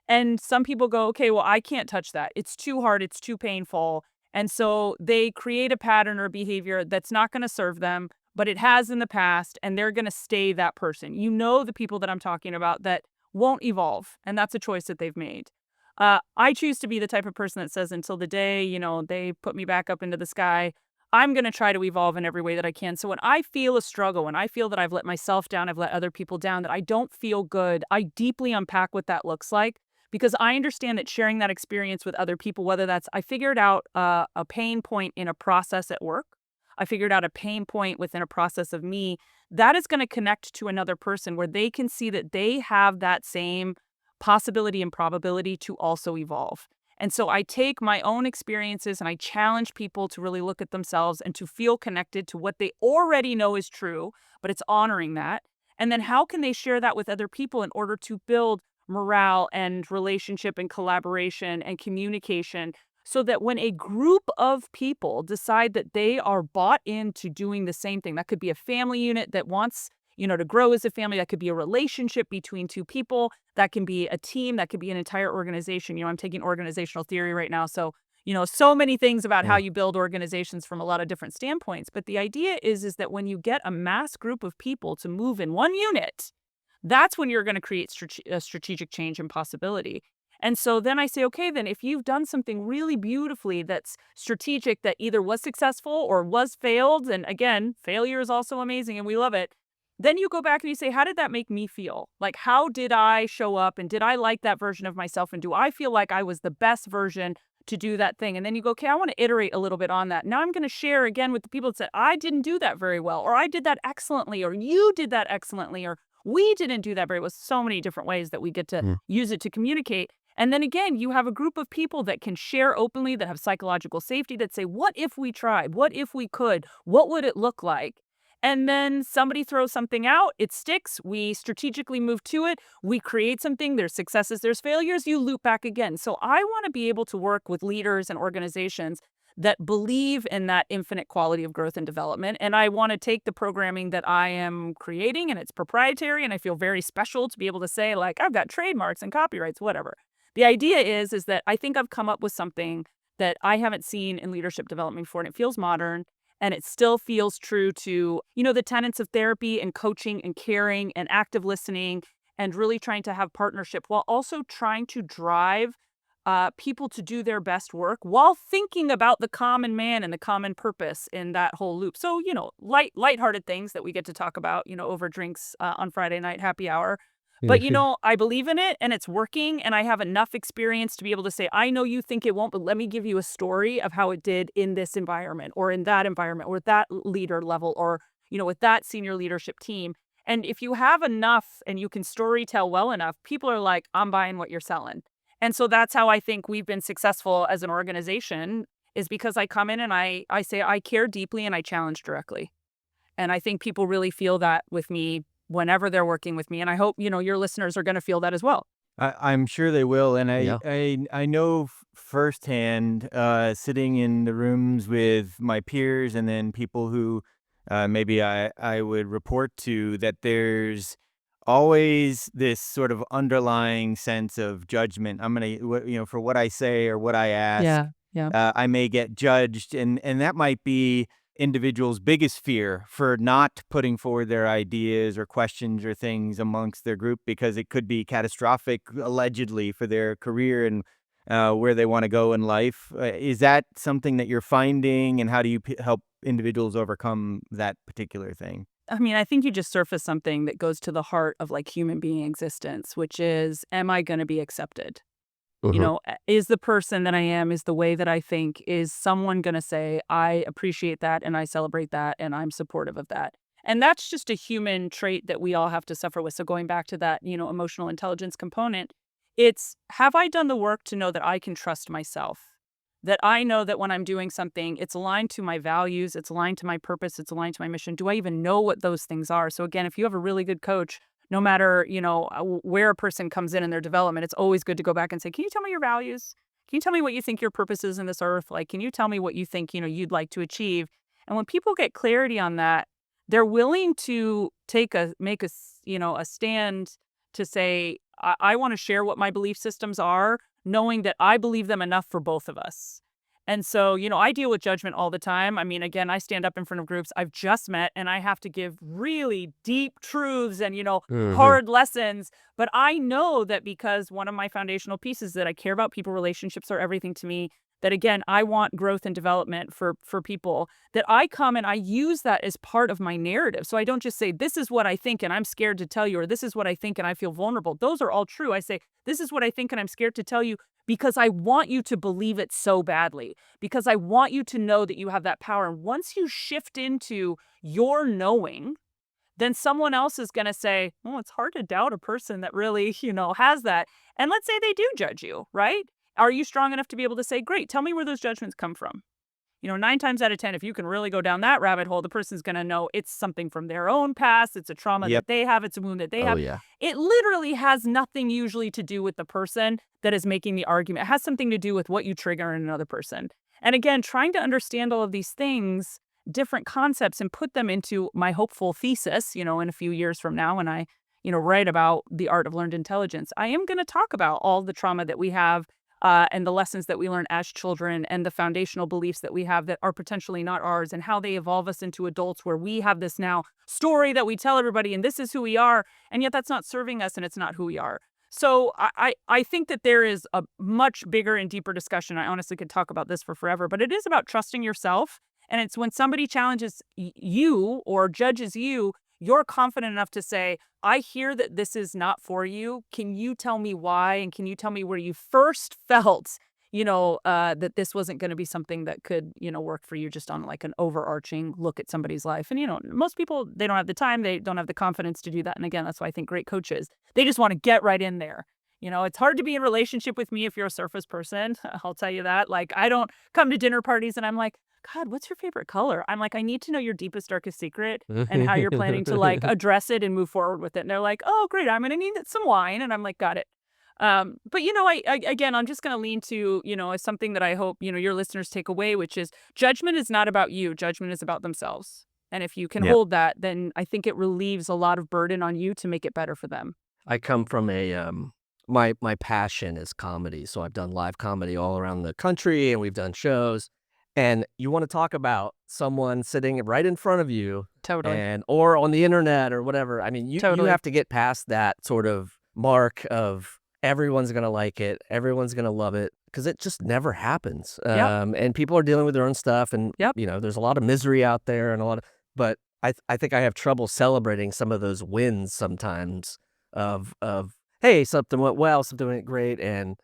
And some people go, okay, well, I can't touch that. It's too hard. It's too painful. And so they create a pattern or behavior that's not going to serve them, but it has in the past, and they're going to stay that person. The people that I'm talking about that won't evolve, and that's a choice that they've made. I choose to be the type of person that says until the day, they put me back up into the sky, I'm going to try to evolve in every way that I can. So when I feel a struggle, when I feel that I've let myself down, I've let other people down, that I don't feel good, I deeply unpack what that looks like, because I understand that sharing that experience with other people, whether that's I figured out a pain point in a process at work, I figured out a pain point within a process of me, that is going to connect to another person where they can see that they have that same possibility and probability to also evolve. And so I take my own experiences and I challenge people to really look at themselves and to feel connected to what they already know is true, but it's honoring that. And then how can they share that with other people in order to build morale and relationship and collaboration and communication so that when a group of people decide that they are bought into doing the same thing, that could be a family unit that wants, to grow as a family, that could be a relationship between two people, that can be a team, that could be an entire organization. I'm taking organizational theory right now. So, so many things about how Yeah. you build organizations from a lot of different standpoints. But the idea is that when you get a mass group of people to move in one unit, that's when you're going to create a strategic change and possibility. And so then I say, okay, then if you've done something really beautifully that's strategic, that either was successful or was failed, and again, failure is also amazing and we love it, then you go back and you say, how did that make me feel? Like, how did I show up and did I like that version of myself? And do I feel like I was the best version to do that thing? And then you go, okay, I want to iterate a little bit on that. Now I'm going to share again with the people that said, I didn't do that very well, or I did that excellently, or you did that excellently, or we didn't do that very well. So many different ways that we get to use it to communicate. And then again, you have a group of people that can share openly, that have psychological safety, that say, what if we tried? What if we could? What would it look like? And then somebody throws something out, it sticks, we strategically move to it, we create something, there's successes, there's failures, you loop back again. So I want to be able to work with leaders and organizations that believe in that infinite quality of growth and development. And I want to take the programming that I am creating, and it's proprietary, and I feel very special to be able to say, like, I've got trademarks and copyrights, whatever. The idea is that I think I've come up with something that I haven't seen in leadership development before, and it feels modern. And it still feels true to, the tenets of therapy and coaching and caring and active listening and really trying to have partnership while also trying to drive people to do their best work while thinking about the common man and the common purpose in that whole loop. So, lighthearted things that we get to talk about, over drinks on Friday night happy hour. But, I believe in it and it's working and I have enough experience to be able to say, I know you think it won't, but let me give you a story of how it did in this environment or in that environment or at that leader level or, with that senior leadership team. And if you have enough and you can story tell well enough, people are like, I'm buying what you're selling. And so that's how I think we've been successful as an organization is because I come in and I say I care deeply and I challenge directly. And I think people really feel that with me whenever they're working with me. And I hope, your listeners are going to feel that as well. I'm sure they will, and Yeah. I know firsthand, sitting in the rooms with my peers, and then people who maybe I would report to, that there's always this sort of underlying sense of judgment. I'm gonna, for what I say or what I ask, Yeah. Yeah. I may get judged, and that might be individuals' biggest fear for not putting forward their ideas or questions or things amongst their group because it could be catastrophic, allegedly, for their career and where they want to go in life. Is that something that you're finding, and how do you help individuals overcome that particular thing? I mean, I think you just surfaced something that goes to the heart of like human being existence, which is, am I going to be accepted? Mhm. Is the person that I am, is the way that I think, is someone going to say, I appreciate that and I celebrate that and I'm supportive of that? And that's just a human trait that we all have to suffer with. So going back to that, emotional intelligence component, it's have I done the work to know that I can trust myself? That I know that when I'm doing something, it's aligned to my values, it's aligned to my purpose, it's aligned to my mission. Do I even know what those things are? So again, if you have a really good coach, no matter, where a person comes in their development, it's always good to go back and say, can you tell me your values? Can you tell me what you think your purpose is in this earth? Like, can you tell me what you think, you'd like to achieve? And when people get clarity on that, they're willing to make a stand to say, I want to share what my belief systems are, knowing that I believe them enough for both of us. And so, I deal with judgment all the time. I mean, again, I stand up in front of groups I've just met and I have to give really deep truths and, Mhm. hard lessons. But I know that because one of my foundational pieces that I care about people, relationships are everything to me, that again, I want growth and development for people, that I come and I use that as part of my narrative. So I don't just say, this is what I think and I'm scared to tell you, or this is what I think and I feel vulnerable. Those are all true. I say, this is what I think and I'm scared to tell you because I want you to believe it so badly, because I want you to know that you have that power. And once you shift into your knowing, then someone else is going to say, oh, it's hard to doubt a person that really, has that. And let's say they do judge you, right? Are you strong enough to be able to say, great, tell me where those judgments come from? 9 times out of 10, if you can really go down that rabbit hole, the person's going to know it's something from their own past. It's a trauma Yep. that they have. It's a wound that they Oh, have. yeah. It literally has nothing usually to do with the person that is making the argument. It has something to do with what you trigger in another person. And again, trying to understand all of these things, different concepts, and put them into my hopeful thesis, in a few years from now when I, write about the art of learned intelligence, I am going to talk about all the trauma that we have, and the lessons that we learn as children, and the foundational beliefs that we have that are potentially not ours, and how they evolve us into adults where we have this now story that we tell everybody, and this is who we are, and yet that's not serving us and it's not who we are. So I think that there is a much bigger and deeper discussion. I honestly could talk about this for forever, but it is about trusting yourself. And it's when somebody challenges you or judges you, you're confident enough to say, I hear that this is not for you. Can you tell me why? And can you tell me where you first felt, that this wasn't going to be something that could, work for you, just on like an overarching look at somebody's life? And, most people, they don't have the time. They don't have the confidence to do that. And again, that's why I think great coaches, they just want to get right in there. It's hard to be in relationship with me if you're a surface person. I'll tell you that. Like, I don't come to dinner parties and I'm like, God, what's your favorite color? I'm like, I need to know your deepest, darkest secret and how you're planning to like address it and move forward with it. And they're like, oh, great, I'm going to need some wine. And I'm like, got it. But again, I'm just going to lean to, as something that I hope, your listeners take away, which is judgment is not about you. Judgment is about themselves. And if you can Yep. hold that, then I think it relieves a lot of burden on you to make it better for them. I come from my passion is comedy. So I've done live comedy all around the country, and we've done shows. And you want to talk about someone sitting right in front of you Totally. or on the internet or whatever. I mean, you Totally. have to get past that sort of mark of everyone's going to like it, everyone's going to love it, because it just never happens. Yep. And people are dealing with their own stuff, and Yep. there's a lot of misery out there, and but I think I have trouble celebrating some of those wins sometimes of hey, something went well, something went great, and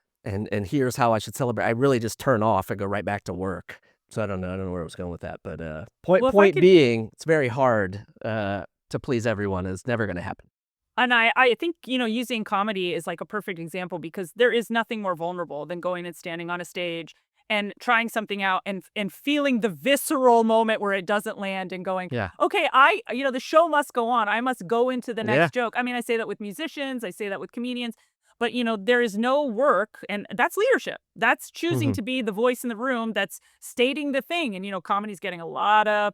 here's how I should celebrate. I really just turn off and go right back to work. So I don't know where I was going with that, but Well, if I point could, being, it's very hard to please everyone. It's never going to happen. and I think, using comedy is like a perfect example, because there is nothing more vulnerable than going and standing on a stage and trying something out and feeling the visceral moment where it doesn't land and going, Yeah, okay, the show must go on. I must go into the yeah. next joke. I mean, I say that with musicians, I say that with comedians, but there is no work, and that's leadership. That's choosing Hmm. to be the voice in the room that's stating the thing. And, comedy's getting a lot of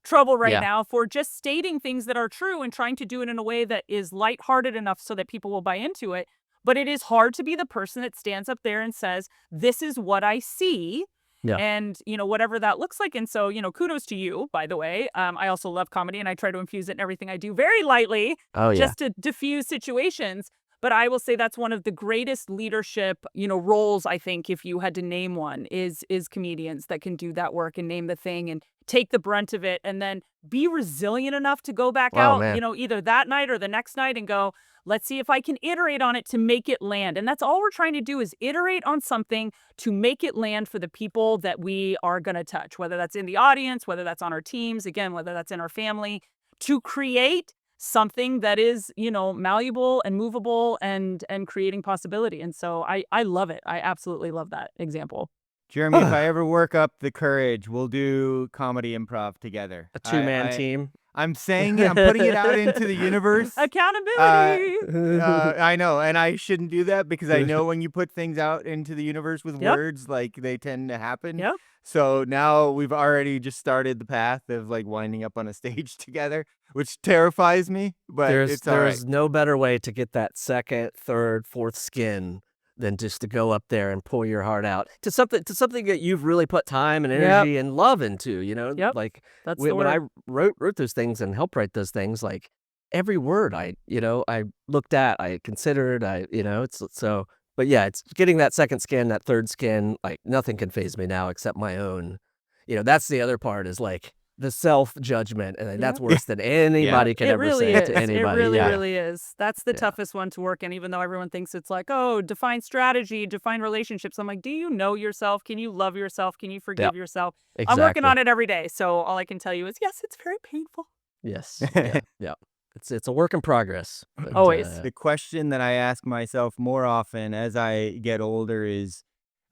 trouble right Yeah. now for just stating things that are true and trying to do it in a way that is lighthearted enough so that people will buy into it. But it is hard to be the person that stands up there and says, this is what I see. Yeah. And, whatever that looks like. And so, kudos to you, by the way. I also love comedy, and I try to infuse it in everything I do very lightly, Oh, yeah. just to diffuse situations. But I will say that's one of the greatest leadership, roles, I think, if you had to name one, is comedians that can do that work and name the thing and take the brunt of it, and then be resilient enough to go back Oh, out, man. either that night or the next night, and go, let's see if I can iterate on it to make it land. And that's all we're trying to do, is iterate on something to make it land for the people that we are going to touch, whether that's in the audience, whether that's on our teams, again, whether that's in our family, to create something that is, malleable and movable and creating possibility. And so I love it. I absolutely love that example. Jeremy, if I ever work up the courage, we'll do comedy improv together. A two-man team. I'm saying it. I'm putting it out into the universe. Accountability. I know, and I shouldn't do that, because I know when you put things out into the universe with Yep. words, like, they tend to happen. Yep. So now we've already just started the path of like winding up on a stage together, which terrifies me, but it's all right. There's no better way to get that second, third, fourth skin than just to go up there and pour your heart out to something that you've really put time and Yep. energy and love into. Yep. Like That's the when I word. wrote those things and helped write those things, like every word I looked at, I considered, it's so. But yeah, it's getting that second skin, that third skin. Like, nothing can phase me now except my own. That's the other part, is like the self judgment, and that's Yep. worse than anybody can It ever really say to is. It anybody. really, Yeah, really is. That's the yeah, toughest one to work in, even though everyone thinks it's like, oh, define strategy, define relationships. I'm like, do you know yourself? Can you love yourself? Can you yeah, forgive yourself? I'm working exactly. on it every day. So all I can tell you is, yes, it's very painful. Yes, yeah, yeah. It's a work in progress, but Always. The question that I ask myself more often as I get older is,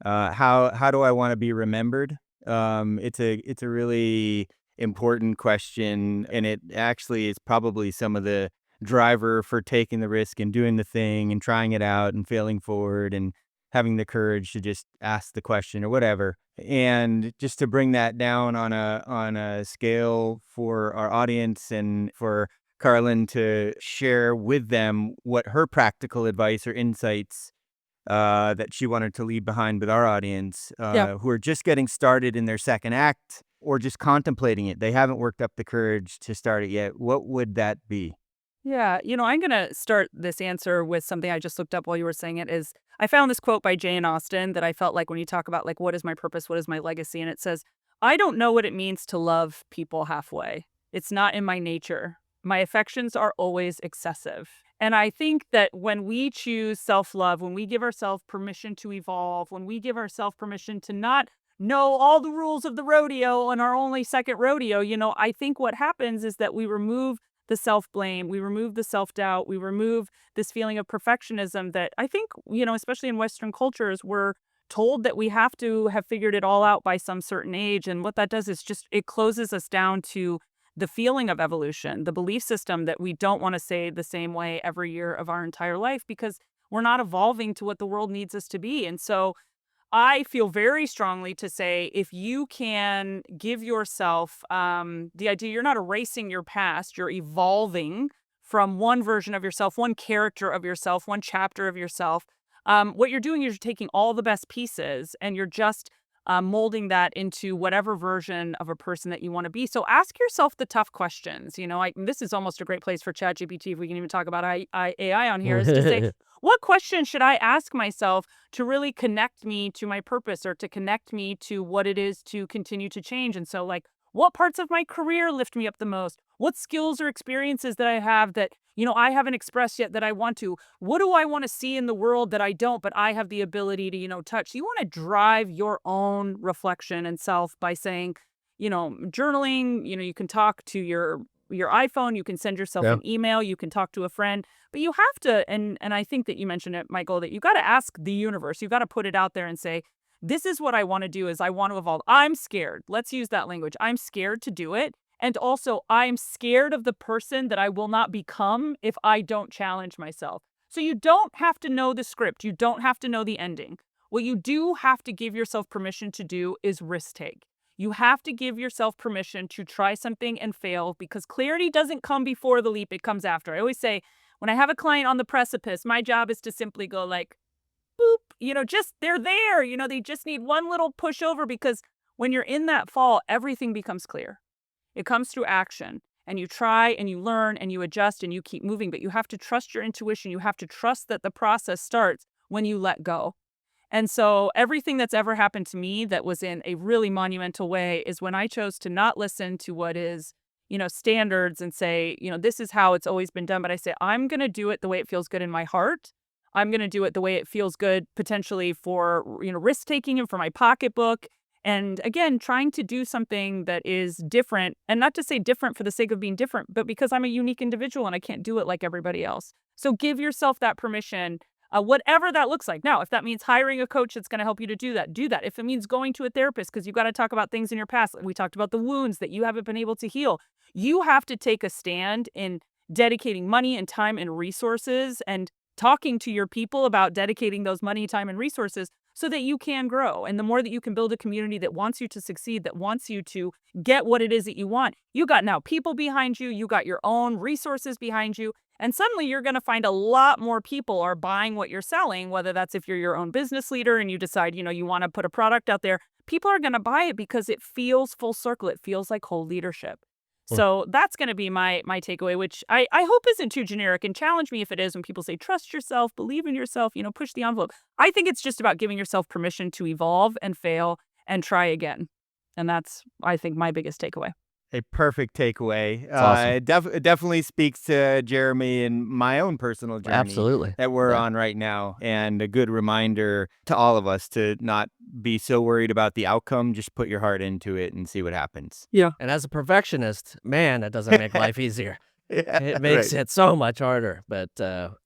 how do I want to be remembered? It's a really important question, and it actually is probably some of the driver for taking the risk and doing the thing and trying it out and failing forward and having the courage to just ask the question or whatever. And just to bring that down on a scale for our audience and for Cara-Lyn to share with them what her practical advice or insights that she wanted to leave behind with our audience Yeah. who are just getting started in their second act or just contemplating it. They haven't worked up the courage to start it yet. What would that be? Yeah, I'm going to start this answer with something I just looked up while you were saying it is I found this quote by Jane Austen that I felt like when you talk about like what is my purpose, what is my legacy, and it says, "I don't know what it means to love people halfway. It's not in my nature. My affections are always excessive." And I think that when we choose self-love, when we give ourselves permission to evolve, when we give ourselves permission to not know all the rules of the rodeo on our only second rodeo, I think what happens is that we remove the self-blame, we remove the self-doubt, we remove this feeling of perfectionism that I think, especially in Western cultures, we're told that we have to have figured it all out by some certain age. And what that does is just it closes us down to the feeling of evolution, the belief system that we don't want to say the same way every year of our entire life because we're not evolving to what the world needs us to be. And so I feel very strongly to say if you can give yourself the idea you're not erasing your past, you're evolving from one version of yourself, one character of yourself, one chapter of yourself. What you're doing is you're taking all the best pieces and you're just molding that into whatever version of a person that you want to be. So ask yourself the tough questions. This is almost a great place for ChatGPT, if we can even talk about AI on here, is to say, what question should I ask myself to really connect me to my purpose or to connect me to what it is to continue to change? And so, like, what parts of my career lift me up the most? What skills or experiences that I have that, I haven't expressed yet that I want to? What do I want to see in the world that I don't, but I have the ability to, touch? You want to drive your own reflection and self by saying, journaling, you can talk to your iPhone, you can send yourself yeah, an email, you can talk to a friend, but you have to, and I think that you mentioned it, Michael, that you got to ask the universe. You got to put it out there and say, this is what I want to do is I want to evolve. I'm scared. Let's use that language. I'm scared to do it. And also, I'm scared of the person that I will not become if I don't challenge myself. So you don't have to know the script. You don't have to know the ending. What you do have to give yourself permission to do is risk take. You have to give yourself permission to try something and fail because clarity doesn't come before the leap. It comes after. I always say, when I have a client on the precipice, my job is to simply go like, boop, just they're there. They just need one little push over because when you're in that fall, everything becomes clear. It comes through action and you try and you learn and you adjust and you keep moving, but you have to trust your intuition. You have to trust that the process starts when you let go. And so everything that's ever happened to me that was in a really monumental way is when I chose to not listen to what is, standards and say, this is how it's always been done. But I say, I'm going to do it the way it feels good in my heart. I'm going to do it the way it feels good potentially for, risk taking and for my pocketbook. And again, trying to do something that is different and not to say different for the sake of being different, but because I'm a unique individual and I can't do it like everybody else. So give yourself that permission, whatever that looks like. Now, if that means hiring a coach that's going to help you to do that, do that. If it means going to a therapist because you've got to talk about things in your past, we talked about the wounds that you haven't been able to heal. You have to take a stand in dedicating money and time and resources and talking to your people about dedicating those money, time, and resources so that you can grow. And the more that you can build a community that wants you to succeed, that wants you to get what it is that you want, you got now people behind you, you got your own resources behind you. And suddenly you're going to find a lot more people are buying what you're selling, whether that's if you're your own business leader and you decide, you want to put a product out there. People are going to buy it because it feels full circle. It feels like whole leadership. So that's going to be my takeaway, which I hope isn't too generic, and challenge me if it is when people say, trust yourself, believe in yourself, push the envelope. I think it's just about giving yourself permission to evolve and fail and try again. And that's, I think, my biggest takeaway. A perfect takeaway. It's awesome. It definitely speaks to Jeremy and my own personal journey Absolutely. that we're Yeah. on right now, and a good reminder to all of us to not be so worried about the outcome. Just put your heart into it and see what happens. Yeah. And as a perfectionist, man, that doesn't make life easier. Yeah, It makes right. it so much harder. But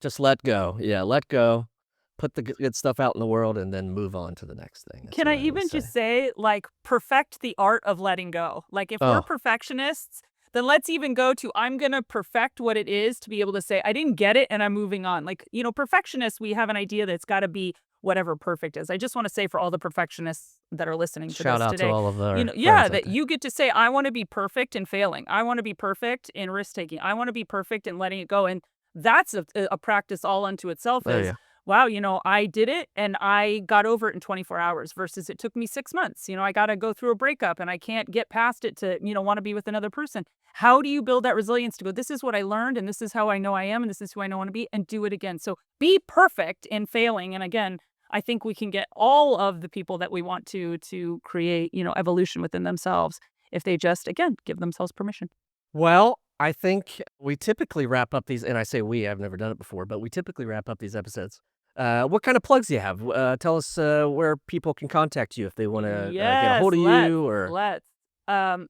just let go. Yeah, let go. Put the good stuff out in the world, and then move on to the next thing. That's Can I what I always even say. just say, like, perfect the art of letting go? Like, if we're Oh, perfectionists, then let's even go to I'm gonna perfect what it is to be able to say, I didn't get it and I'm moving on. Like, perfectionists, we have an idea that it's got to be whatever perfect is. I just want to say for all the perfectionists that are listening to shout this out to today, all of our yeah, friends out that there. you get to say, I want to be perfect in failing. I want to be perfect in risk taking. I want to be perfect in letting it go. And that's a practice all unto itself Oh is yeah, wow, I did it and I got over it in 24 hours versus it took me 6 months. I got to go through a breakup and I can't get past it to, want to be with another person. How do you build that resilience to go, this is what I learned and this is how I know I am and this is who I know I want to be and do it again? So be perfect in failing. And again, I think we can get all of the people that we want to create, evolution within themselves if they just, again, give themselves permission. well, I think we typically wrap up these, and I say we, I've never done it before, but we typically wrap up these episodes. What kind of plugs do you have? Tell us where people can contact you if they want to get a Yes, hold of you or. let's.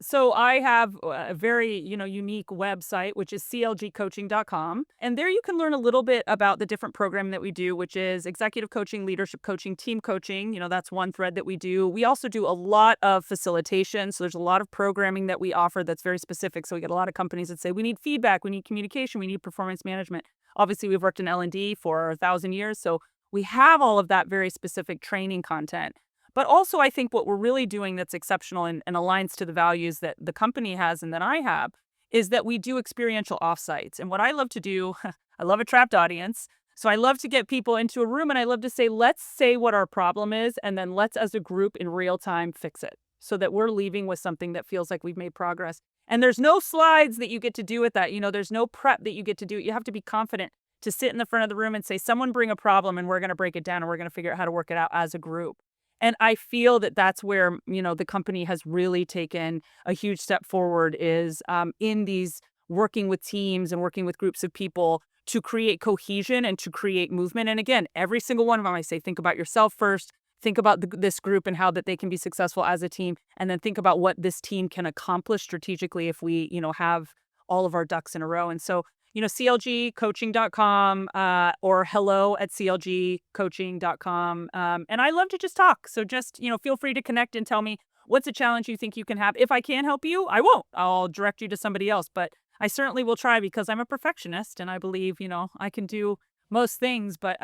So I have a very, unique website, which is clgcoaching.com. And there you can learn a little bit about the different programming that we do, which is executive coaching, leadership coaching, team coaching. That's one thread that we do. We also do a lot of facilitation. So there's a lot of programming that we offer that's very specific. So we get a lot of companies that say, we need feedback, we need communication, we need performance management. Obviously, we've worked in L&D for 1,000 years. So we have all of that very specific training content. But also, I think what we're really doing that's exceptional and aligns to the values that the company has and that I have is that we do experiential offsites. And what I love to do, I love a trapped audience. So I love to get people into a room and I love to say, let's say what our problem is. And then let's, as a group in real time, fix it so that we're leaving with something that feels like we've made progress. And there's no slides that you get to do with that. There's no prep that you get to do. You have to be confident to sit in the front of the room and say, someone bring a problem and we're going to break it down and we're going to figure out how to work it out as a group. And I feel that that's where, the company has really taken a huge step forward is in these working with teams and working with groups of people to create cohesion and to create movement. And again, every single one of them, I say, think about yourself first, think about this group and how that they can be successful as a team, and then think about what this team can accomplish strategically if we, have all of our ducks in a row. And so, clgcoaching.com or hello@clgcoaching.com. And I love to just talk. So just, feel free to connect and tell me what's a challenge you think you can have. If I can't help you, I won't. I'll direct you to somebody else. But I certainly will try because I'm a perfectionist and I believe, I can do most things. But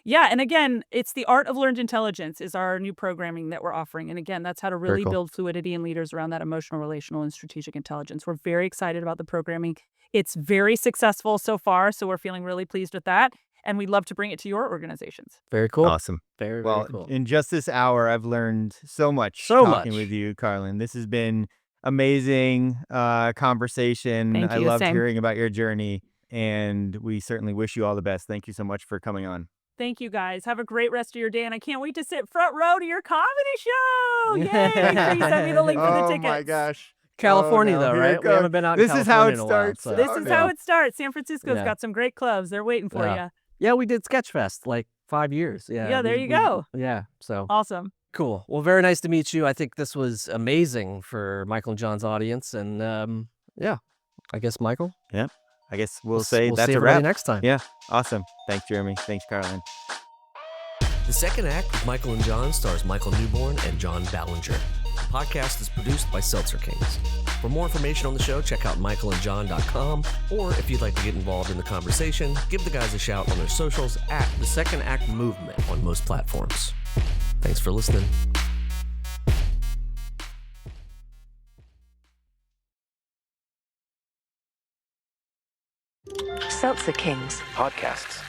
yeah, and again, it's the art of learned intelligence is our new programming that we're offering. And again, that's how to Very really cool. build fluidity in leaders around that emotional, relational, and strategic intelligence. We're very excited about the programming. It's very successful so far, so we're feeling really pleased with that, and we'd love to bring it to your organizations. Very cool. Awesome. Very, very Well, cool. in just this hour, I've learned so much So talking with much. you, Cara-Lyn. This has been amazing conversation. Thank I you. loved Same. hearing about your journey, and we certainly wish you all the best. Thank you so much for coming on. Thank you, guys. Have a great rest of your day, and I can't wait to sit front row to your comedy show. Yay! Make sure you send me the link for the Oh my tickets. gosh. Oh California, no, though, here it right? We goes. haven't been out in This is how California it in a while, starts. so This Oh is how no. it starts. San Francisco's yeah, got some great clubs. They're waiting for yeah, you. yeah. We did Sketchfest like 5 years. Yeah, Yeah, there you go. yeah. So Awesome. cool. Well, very nice to meet you. I think this was amazing for Michael and John's audience, and yeah, I guess Michael, Yeah. I guess we'll say we'll that's see a everybody wrap. next time. Yeah. Awesome. Thanks, Jeremy. Thanks, Cara-Lyn. The second act of Michael and John stars Michael Newborn and John Ballinger. The podcast is produced by Seltzer Kings. For more information on the show, check out michaelandjohn.com, or if you'd like to get involved in the conversation, give the guys a shout on their socials at The Second Act Movement on most platforms. Thanks for listening. Seltzer Kings. Podcasts.